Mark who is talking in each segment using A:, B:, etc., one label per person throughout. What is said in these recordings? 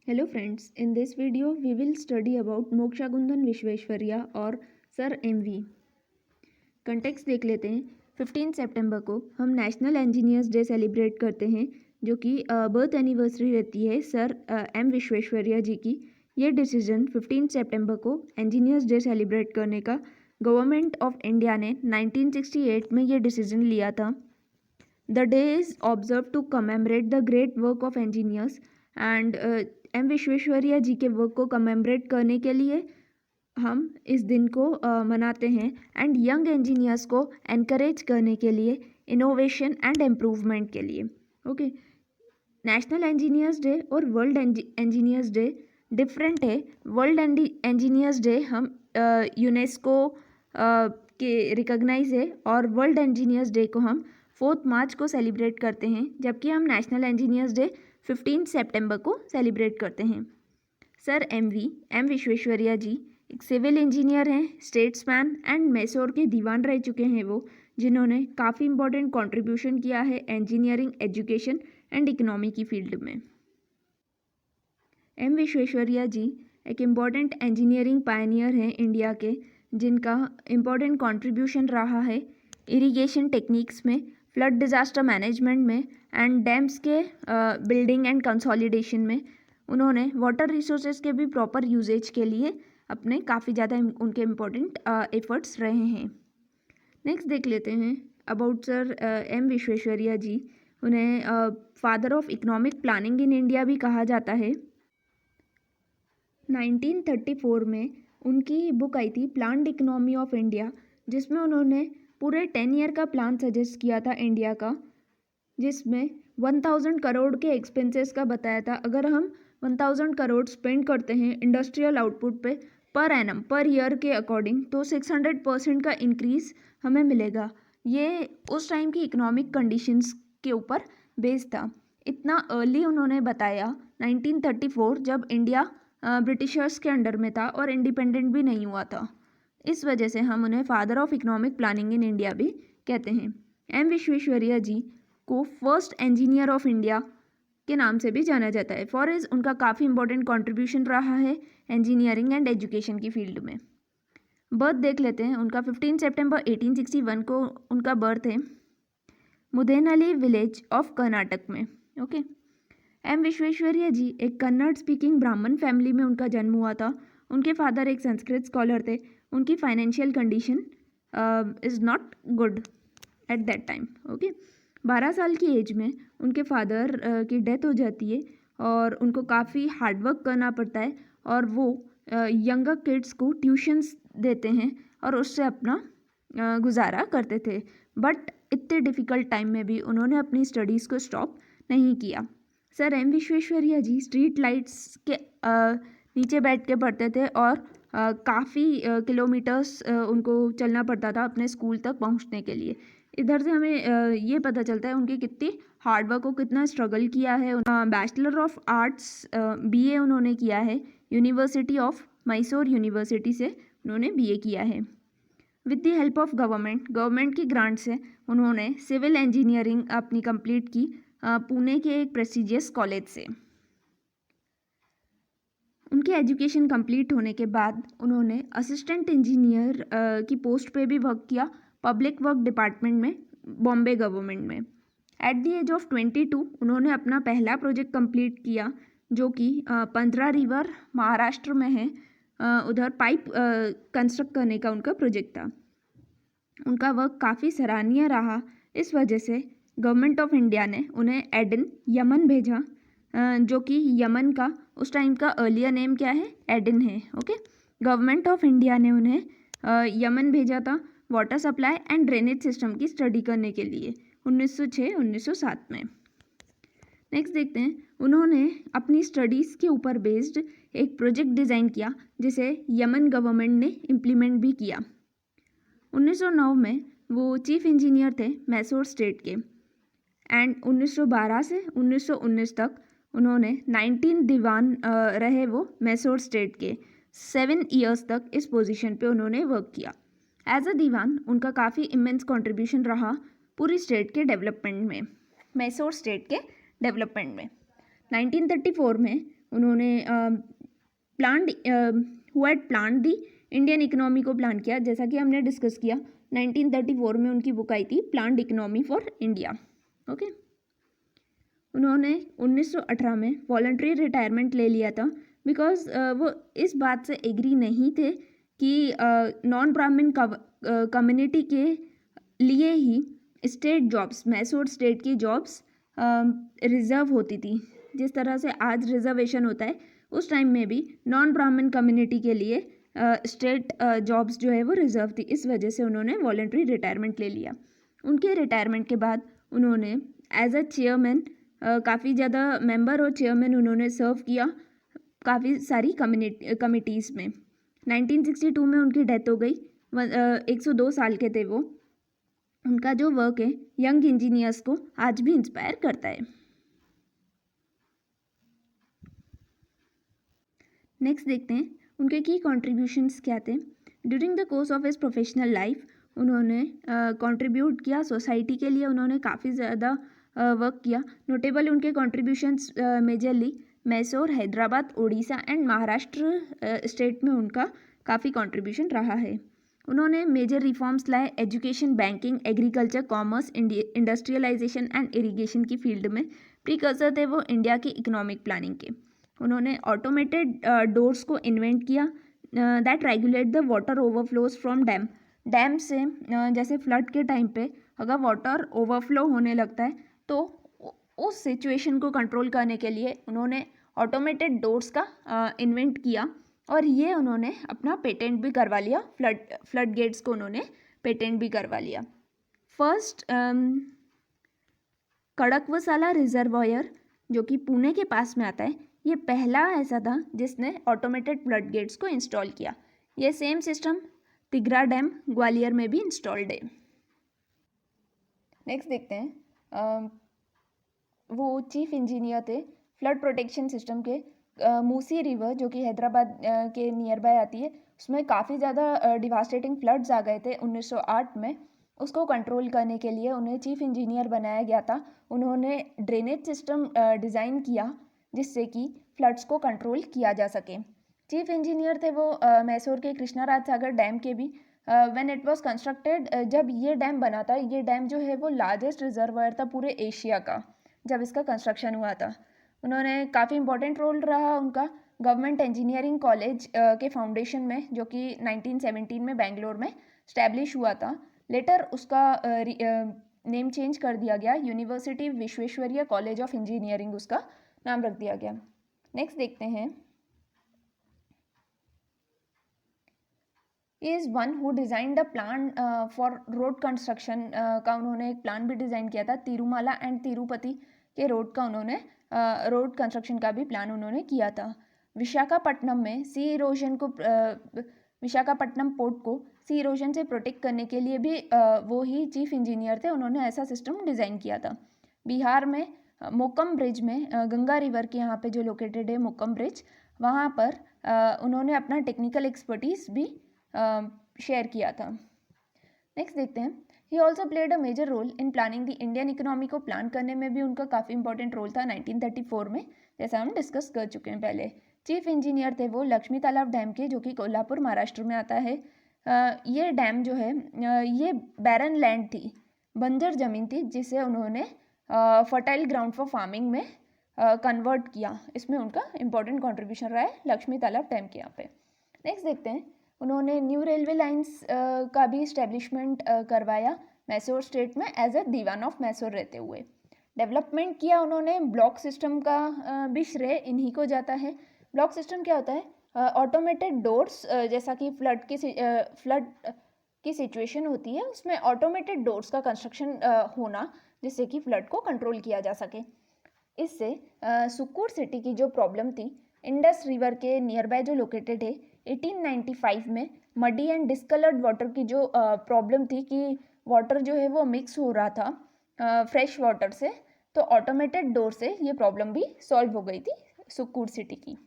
A: Hello friends, in this video we will study about मोक्षागुंधन Visvesvaraya और sir MV. Context देख लेते हैं। 15 सितंबर को हम नेशनल इंजीनियर्स डे सेलिब्रेट करते हैं, जो कि बर्थ एनिवर्सरी रहती है सर एम विश्वेश्वरैया जी की। ये डिसीजन 15 सितंबर को इंजीनियर्स डे सेलिब्रेट करने का गवर्नमेंट ऑफ इंडिया ने 1968 में ये डिसीजन लिया था। The day is observe to commemorate the great work of engineers and M Visvesvaraya ji के वर्क को कमेमोरेट करने के लिए हम इस दिन को मनाते हैं एंड यंग इंजीनियर्स को एनकरेज करने के लिए, इनोवेशन एंड इम्प्रूवमेंट के लिए। ओके, नेशनल इंजीनियर्स डे और वर्ल्ड इंजीनियर्स डे डिफरेंट है। वर्ल्ड इंजीनियर्स डे हम यूनेस्को के रिकॉग्नाइज है और वर्ल्ड इंजीनियर्स डे को हम 4 मार्च को सेलिब्रेट करते हैं, जबकि हम नेशनल इंजीनियर्स डे 15 सितंबर को सेलिब्रेट करते हैं। सर एम विश्वेश्वरैया जी एक सिविल इंजीनियर हैं, स्टेट्समैन एंड मैसूर के दीवान रह चुके हैं वो, जिन्होंने काफ़ी इंपॉर्टेंट कंट्रीब्यूशन किया है इंजीनियरिंग, एजुकेशन एंड इकोनॉमी की फील्ड में। एम विश्वेश्वरैया जी एक इम्पॉर्टेंट इंजीनियरिंग पायनियर हैं इंडिया के, जिनका इम्पॉर्टेंट कंट्रीब्यूशन रहा है इरिगेशन टेक्निक्स में, फ्लड डिज़ास्टर मैनेजमेंट में एंड डैम्स के बिल्डिंग एंड कंसोलिडेशन में। उन्होंने वाटर रिसोर्सेज के भी प्रॉपर यूजेज के लिए अपने काफ़ी ज़्यादा उनके इम्पोर्टेंट एफर्ट्स रहे हैं। नेक्स्ट देख लेते हैं अबाउट सर एम विश्वेश्वरैया जी। उन्हें father of economic planning in India भी कहा जाता है। 1934 में उनकी बुक आई थी प्लान्ड इकोनॉमी ऑफ इंडिया, जिसमें उन्होंने पूरे 10 ईयर का प्लान सजेस्ट किया था इंडिया का, जिसमें 1000 करोड़ के एक्सपेंसेस का बताया था। अगर हम 1000 करोड़ स्पेंड करते हैं इंडस्ट्रियल आउटपुट पे पर एनम पर ईयर के अकॉर्डिंग, तो 600% का इंक्रीज़ हमें मिलेगा। ये उस टाइम की इकोनॉमिक कंडीशंस के ऊपर बेस्ड था। इतना अर्ली उन्होंने बताया 1934, जब इंडिया ब्रिटिशर्स के अंडर में था और इंडिपेंडेंट भी नहीं हुआ था। इस वजह से हम उन्हें father of economic planning in India भी कहते हैं। एम विश्वेश्वरैया जी को फर्स्ट इंजीनियर ऑफ इंडिया के नाम से भी जाना जाता है। फॉर इज उनका काफ़ी इंपॉर्टेंट कंट्रीब्यूशन रहा है इंजीनियरिंग एंड एजुकेशन की फील्ड में। बर्थ देख लेते हैं उनका। 15 सितंबर 1861 को उनका बर्थ है मुदेनहल्ली विलेज ऑफ कर्नाटक में। ओके, एम विश्वेश्वरैया जी एक कन्नड़ स्पीकिंग ब्राह्मण फैमिली में उनका जन्म हुआ था। उनके फादर एक संस्कृत स्कॉलर थे। उनकी financial condition is not good at that time. Okay, 12 साल की एज में उनके फादर की डेथ हो जाती है और उनको काफ़ी हार्डवर्क करना पड़ता है और वो यंगर किड्स को ट्यूशन्स देते हैं और उससे अपना गुजारा करते थे। बट इतने डिफ़िकल्ट टाइम में भी उन्होंने अपनी स्टडीज़ को स्टॉप नहीं किया। सर एम विश्वेश्वरैया जी स्ट्रीट लाइट्स के नीचे बैठ के पढ़ते थे और काफ़ी किलोमीटर्स उनको चलना पड़ता था अपने स्कूल तक पहुंचने के लिए। इधर से हमें ये पता चलता है उनकी कितनी हार्डवर्क को कितना स्ट्रगल किया है। बैचलर ऑफ आर्ट्स बीए उन्होंने किया है यूनिवर्सिटी ऑफ मैसूर यूनिवर्सिटी से उन्होंने बीए किया है। With the help of government की ग्रांट से उन्होंने सिविल इंजीनियरिंग अपनी कंप्लीट की पुणे के एक प्रेस्टिजियस कॉलेज से। उनके एजुकेशन कंप्लीट होने के बाद उन्होंने असिस्टेंट इंजीनियर की पोस्ट पे भी वर्क किया पब्लिक वर्क डिपार्टमेंट में, बॉम्बे गवर्नमेंट में। एट द एज ऑफ 22 उन्होंने अपना पहला प्रोजेक्ट कंप्लीट किया, जो कि 15 रिवर महाराष्ट्र में है। उधर पाइप कंस्ट्रक्ट करने का उनका प्रोजेक्ट था। उनका वर्क काफ़ी सराहनीय रहा। इस वजह से गवर्नमेंट ऑफ इंडिया ने उन्हें एडन यमन भेजा, जो कि यमन का उस टाइम का अर्लियर नेम क्या है, एडन है। ओके, गवर्नमेंट ऑफ इंडिया ने उन्हें यमन भेजा था water supply and drainage system की स्टडी करने के लिए 1906-1907 में। नेक्स्ट देखते हैं, उन्होंने अपनी स्टडीज़ के ऊपर बेस्ड एक प्रोजेक्ट डिज़ाइन किया, जिसे यमन गवर्नमेंट ने इम्प्लीमेंट भी किया। 1909 में वो चीफ इंजीनियर थे मैसूर स्टेट के एंड 1912 से 1919 तक उन्होंने 19 दीवान रहे वो मैसूर स्टेट के। 7 ईयर्स तक इस पोजीशन पे उन्होंने वर्क किया। एज अ दीवान उनका काफ़ी इमेंस कंट्रीब्यूशन रहा पूरी स्टेट के डेवलपमेंट में, मैसूर स्टेट के डेवलपमेंट में। 1934 में उन्होंने plan who had plan the Indian economy को प्लान किया, जैसा कि हमने डिस्कस किया। 1934 में उनकी बुक आई थी planned economy for India. Okay, उन्होंने 1918 में वॉलंटरी रिटायरमेंट ले लिया था बिकॉज वो इस बात से एग्री नहीं थे कि नॉन ब्राह्मण कम्युनिटी के लिए ही स्टेट जॉब्स, मैसूर स्टेट की जॉब्स रिजर्व होती थी। जिस तरह से आज रिजर्वेशन होता है, उस टाइम में भी नॉन ब्राह्मण कम्युनिटी के लिए स्टेट जॉब्स जो है वो रिजर्व थी। इस वजह से उन्होंने वॉलंटरी रिटायरमेंट ले लिया। उनके रिटायरमेंट के बाद उन्होंने एज अ चेयरमैन काफ़ी ज़्यादा मेंबर और चेयरमैन उन्होंने सर्व किया काफ़ी सारी कमिटीज़ में। 1962 में उनकी डेथ हो गई। 102 साल के थे वो। उनका जो वर्क है यंग इंजीनियर्स को आज भी इंस्पायर करता है। नेक्स्ट देखते हैं उनके की कॉन्ट्रीब्यूशंस क्या थे। During the course of his professional life उन्होंने कंट्रीब्यूट किया सोसाइटी के लिए। उन्होंने काफ़ी ज़्यादा वर्क किया। नोटेबल उनके contributions majorly Mysore, Hyderabad, Orissa and Maharashtra state में उनका काफ़ी कंट्रीब्यूशन रहा है। उन्होंने मेजर रिफॉर्म्स लाए education, banking, agriculture, commerce, industrialisation and irrigation की फील्ड में। प्रीकर्सर थे वो इंडिया की इकोनॉमिक प्लानिंग के। उन्होंने ऑटोमेटेड डोर्स को इन्वेंट किया that regulate the water overflows from dam से जैसे फ्लड के टाइम पे अगर वाटर ओवरफ्लो होने लगता है तो उस सिचुएशन को कंट्रोल करने के लिए उन्होंने ऑटोमेटेड डोर्स का इन्वेंट किया और ये उन्होंने अपना पेटेंट भी करवा लिया। फ्लड गेट्स को उन्होंने पेटेंट भी करवा लिया। फर्स्ट कड़कवसाला रिजर्वायर जो कि पुणे के पास में आता है, ये पहला ऐसा था जिसने ऑटोमेटेड फ्लड गेट्स को इंस्टॉल किया। ये same system Tigra dam Gwalior में भी इंस्टॉल्ड है। नेक्स्ट देखते हैं वो चीफ इंजीनियर थे फ्लड प्रोटेक्शन सिस्टम के। मूसी रिवर जो कि हैदराबाद के नियर बाय आती है, उसमें काफ़ी ज़्यादा डिवास्टेटिंग फ्लड्स आ गए थे 1908 में। उसको कंट्रोल करने के लिए उन्हें चीफ इंजीनियर बनाया गया था। उन्होंने ड्रेनेज सिस्टम डिज़ाइन किया जिससे कि फ्लड्स को कंट्रोल किया जा सके। चीफ इंजीनियर थे वो मैसूर के कृष्णाराज सागर डैम के भी। व्हेन इट वाज कंस्ट्रक्टेड, जब ये डैम बना था, ये डैम जो है वो लार्जेस्ट रिजर्वायर था पूरे एशिया का जब इसका कंस्ट्रक्शन हुआ था। उन्होंने काफ़ी इंपॉर्टेंट रोल रहा उनका गवर्नमेंट इंजीनियरिंग कॉलेज के फाउंडेशन में, जो कि 1917 में बेंगलोर में स्टैब्लिश हुआ था। लेटर उसका नेम चेंज कर दिया गया, university Visvesvaraya college of engineering उसका नाम रख दिया गया। नेक्स्ट देखते हैं, is one who design the plan for road construction का उन्होंने एक प्लान भी डिज़ाइन किया था। तिरुमाला एंड तिरुपति के रोड का उन्होंने रोड कंस्ट्रक्शन का भी प्लान उन्होंने किया था। विशाखापट्टनम में सी इरोजन को विशाखापट्टनम पोर्ट को सी इरोजन से प्रोटेक्ट करने के लिए भी वो ही चीफ इंजीनियर थे, उन्होंने ऐसा सिस्टम डिज़ाइन किया था। बिहार में मोकम ब्रिज में गंगा रिवर के यहाँ पे जो लोकेटेड है मोकम ब्रिज, वहाँ पर उन्होंने अपना टेक्निकल एक्सपर्टीज़ भी शेयर किया था। नेक्स्ट देखते हैं, he also played a major role in planning the Indian economy को प्लान करने में भी उनका काफ़ी इंपॉर्टेंट रोल था 1934 में, जैसा हम डिस्कस कर चुके हैं पहले। चीफ इंजीनियर थे वो लक्ष्मी तालाब डैम के, जो कि कोल्हापुर महाराष्ट्र में आता है। ये डैम जो है ये बैरन लैंड थी, बंजर ज़मीन थी, जिसे उन्होंने फर्टाइल ग्राउंड फॉर फार्मिंग में कन्वर्ट किया। इसमें उनका इंपॉर्टेंट कॉन्ट्रीब्यूशन रहा है लक्ष्मी तालाब डैम के यहाँ पे। नेक्स्ट देखते हैं, उन्होंने न्यू रेलवे लाइंस का भी इस्टेब्लिशमेंट करवाया मैसूर स्टेट में as a Dewan of Mysore रहते हुए। डेवलपमेंट किया उन्होंने ब्लॉक सिस्टम का भी श्रेय इन्हीं को जाता है। ब्लॉक सिस्टम क्या होता है? ऑटोमेटेड डोर्स, जैसा कि फ्लड की सिचुएशन होती है उसमें ऑटोमेटेड डोर्स का कंस्ट्रक्शन होना जिससे कि फ्लड को कंट्रोल किया जा सके। इससे सुक्कुर सिटी की जो प्रॉब्लम थी इंडस रिवर के नियर बाय जो लोकेटेड है, 1895 में मडी एंड डिस्कलर्ड वाटर की जो प्रॉब्लम थी कि वाटर जो है वो मिक्स हो रहा था फ्रेश वाटर से, तो ऑटोमेटेड डोर से ये प्रॉब्लम भी सॉल्व हो गई थी सुक्कुर सिटी की।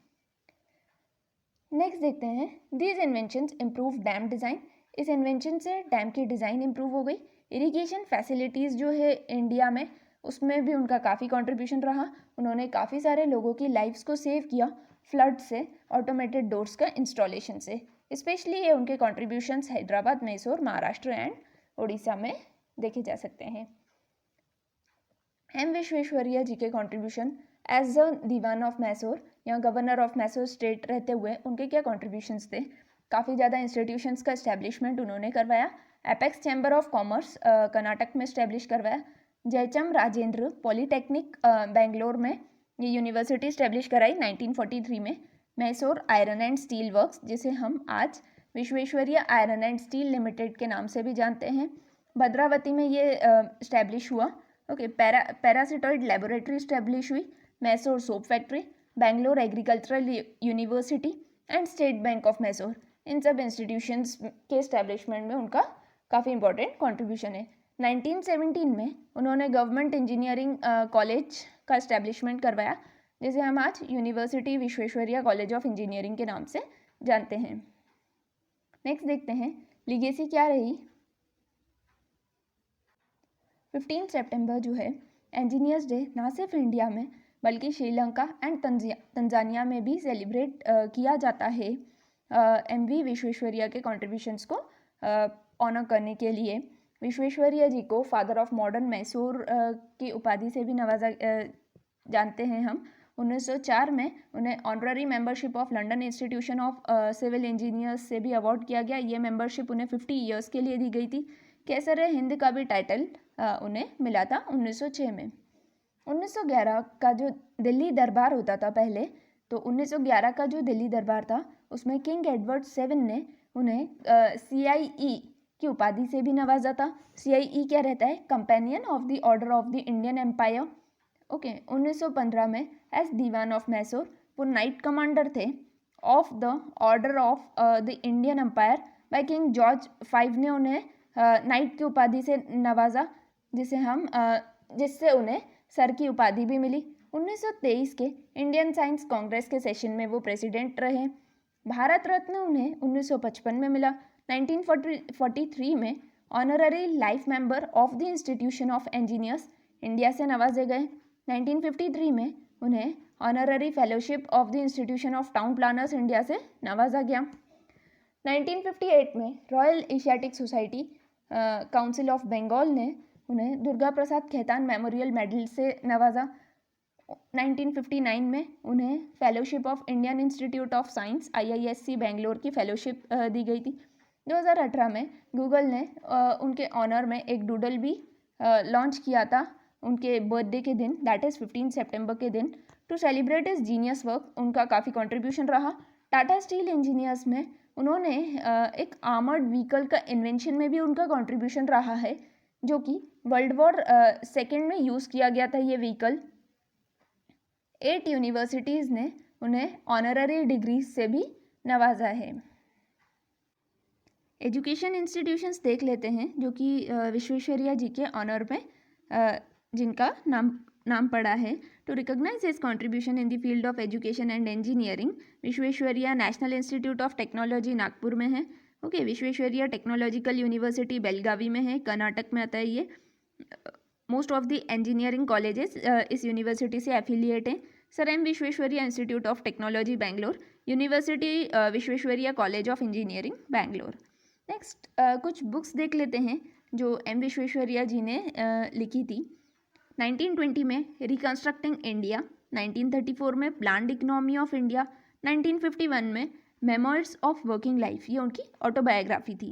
A: नेक्स्ट देखते हैं, these inventions improve dam design. इस इन्वेंशन से डैम की डिज़ाइन इम्प्रूव हो गई। इरिगेशन फैसिलिटीज़ जो है इंडिया में उसमें भी उनका काफ़ी कंट्रीब्यूशन रहा। उन्होंने काफ़ी सारे लोगों की लाइफ्स को सेव किया फ्लड से, ऑटोमेटेड डोर्स का इंस्टॉलेशन से। स्पेशली ये उनके कंट्रीब्यूशंस हैदराबाद, मैसूर, महाराष्ट्र एंड उड़ीसा में देखे जा सकते हैं। एम विश्वेश्वरैया जी के contribution as a Dewan of Mysore या गवर्नर ऑफ मैसूर स्टेट रहते हुए उनके क्या कंट्रीब्यूशंस थे? काफ़ी ज़्यादा इंस्टीट्यूशंस का इस्टेब्लिशमेंट उन्होंने करवाया। Apex chamber of commerce Karnataka में इस्टेब्लिश करवाया। जयचम राजेंद्र पॉलीटेक्निक बेंगलोर में ये यूनिवर्सिटी इस्टेब्लिश कराई 1943 में। Mysore iron and steel works, जिसे हम आज Visvesvaraya iron and steel limited के नाम से भी जानते हैं, भद्रावती में ये इस्टेब्लिश हुआ। ओके, पैरासिटॉइड लेबोरेटरी इस्टेब्लिश हुई। Mysore soap factory, Bangalore agricultural university and state bank of Mysore, इन सब इंस्टीट्यूशंस के इस्टेब्लिशमेंट में उनका काफ़ी इंपॉर्टेंट कंट्रीब्यूशन है। 1917 में उन्होंने गवर्नमेंट इंजीनियरिंग कॉलेज का इस्टेब्लिशमेंट करवाया, जिसे हम आज university Visvesvaraya college of engineering के नाम से जानते हैं। नेक्स्ट देखते हैं लीगेसी क्या रही। 15 सितंबर जो है इंजीनियर्स डे ना सिर्फ इंडिया में बल्कि श्रीलंका एंड तंजानिया में भी सेलिब्रेट किया जाता है एमवी विश्वेश्वरैया के कंट्रीब्यूशंस को ऑनर करने के लिए। विश्वेश्वरैया जी को फादर ऑफ मॉडर्न मैसूर की उपाधि से भी नवाजा जानते हैं हम। 1904 में उन्हें honorary membership of London Institution of Civil Engineers से भी अवार्ड किया गया। ये मेंबरशिप उन्हें 50 ईयर्स के लिए दी गई थी। केसर हिंद का भी टाइटल उन्हें मिला था 1906 में। 1911 का जो दिल्ली दरबार होता था पहले, तो 1911 का जो दिल्ली दरबार था उसमें किंग एडवर्ड 7 ने उन्हें CIE की उपाधि से भी नवाजा था। CIE क्या रहता है? Companion of the Order of the Indian Empire. Okay, 1915 में एज दीवान ऑफ मैसूर वो नाइट कमांडर थे of the Order of the Indian Empire by King George 5 ने उन्हें नाइट की उपाधि से नवाजा, जिससे उन्हें सर की उपाधि भी मिली। 1923 के इंडियन साइंस कांग्रेस के सेशन में वो प्रेसिडेंट रहे। भारत रत्न उन्हें 1955 में मिला। 1943 में honorary life member of the institution of engineers India से नवाजे गए। 1953 में उन्हें honorary fellowship of the institution of town planners India से नवाजा गया। 1958 में royal asiatic society council of Bengal ने उन्हें दुर्गा प्रसाद खेतान मेमोरियल मेडल से नवाजा। 1959 में उन्हें fellowship of Indian institute of science IISc Bangalore की फेलोशिप दी गई थी। 2018 में गूगल ने उनके ऑनर में एक डूडल भी लॉन्च किया था उनके बर्थडे के दिन, दैट इज़ 15 सितंबर के दिन, to celebrate his genius work. उनका काफ़ी कंट्रीब्यूशन रहा। टाटा स्टील इंजीनियर्स में उन्होंने एक आर्मर्ड व्हीकल का इन्वेंशन में भी उनका कंट्रीब्यूशन रहा है, जो कि वर्ल्ड वॉर सेकेंड में यूज़ किया गया था ये व्हीकल। 8 यूनिवर्सिटीज़ ने उन्हें ऑनररी डिग्री से भी नवाजा है। एजुकेशन इंस्टीट्यूशंस देख लेते हैं जो कि विश्वेश्वरैया जी के ऑनर में जिनका नाम पड़ा है। To recognise his contribution in the field of education and engineering, Visvesvaraya national institute of technology Nagpur में है। Okay, Visvesvaraya technological university Belagavi में है, कर्नाटक में आता है ये। Most of the engineering colleges इस यूनिवर्सिटी से एफिलिएट हैं। Sir M Visvesvaraya institute of technology Bangalore, university Visvesvaraya college of engineering Bangalore. Next कुछ बुक्स देख लेते हैं जो एम विश्वेश्वरैया जी ने लिखी थी। 1920 में रिकंस्ट्रक्टिंग इंडिया, 1934 में प्लान्ड इकोनॉमी ऑफ इंडिया, 1951 में मेमोइर्स ऑफ वर्किंग लाइफ, ये उनकी ऑटोबायोग्राफी थी।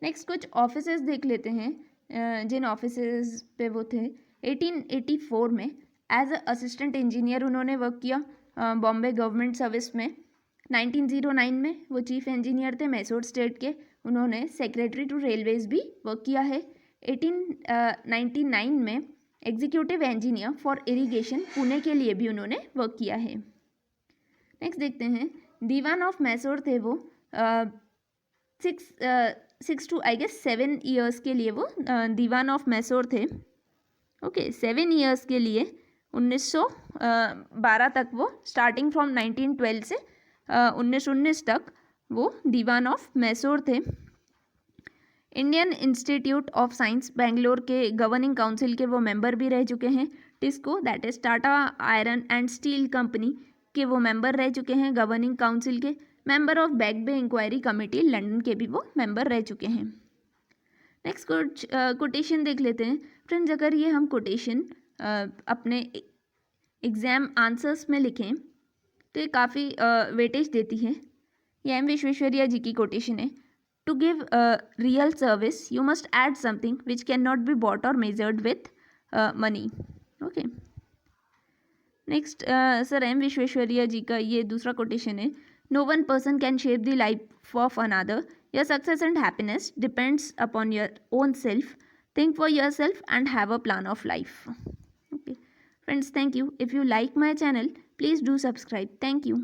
A: नेक्स्ट कुछ ऑफिसेज देख लेते हैं जिन ऑफिसेज पे वो थे। 1884 में एज अ असिस्टेंट इंजीनियर उन्होंने वर्क किया बॉम्बे गवर्नमेंट सर्विस में। 1909 में वो चीफ इंजीनियर थे मैसूर स्टेट के, उन्होंने सेक्रेटरी टू रेलवेज भी वर्क किया है। 1899 में executive engineer for irrigation Pune के लिए भी उन्होंने वर्क किया है। नेक्स्ट देखते हैं, दीवान ऑफ मैसूर थे वो 6 to 7 ईयर्स के लिए वो दीवान ऑफ मैसूर थे। ओके, 7 ईयर्स के लिए 1912 तक वो, स्टार्टिंग फ्रॉम 1912 से 1919 तक वो दीवान ऑफ मैसूर थे। Indian institute of science Bangalore के गवर्निंग काउंसिल के वो मेंबर भी रह चुके हैं। TISCO that is Tata iron and steel company के वो मेंबर रह चुके हैं गवर्निंग काउंसिल के। Member of Back Bay inquiry committee London के भी वो मेंबर रह चुके हैं। नेक्स्ट कुछ कोटेशन देख लेते हैं फ्रेंड्स। अगर ये हम कोटेशन अपने एग्ज़ाम आंसर्स में लिखें तो ये काफ़ी वेटेज देती है। ये एम विश्वेश्वरैया जी की कोटेशन है। To give real service you must add something which can not be bought or measured with money. Okay, next sir M Visvesvaraya ji का ये दूसरा कोटेशन है। No one person can shape the life of another, your success and happiness depends upon your own self, think for your self and have a plan of life. Okay friends, thank you. If you like my channel, please do subscribe. Thank you.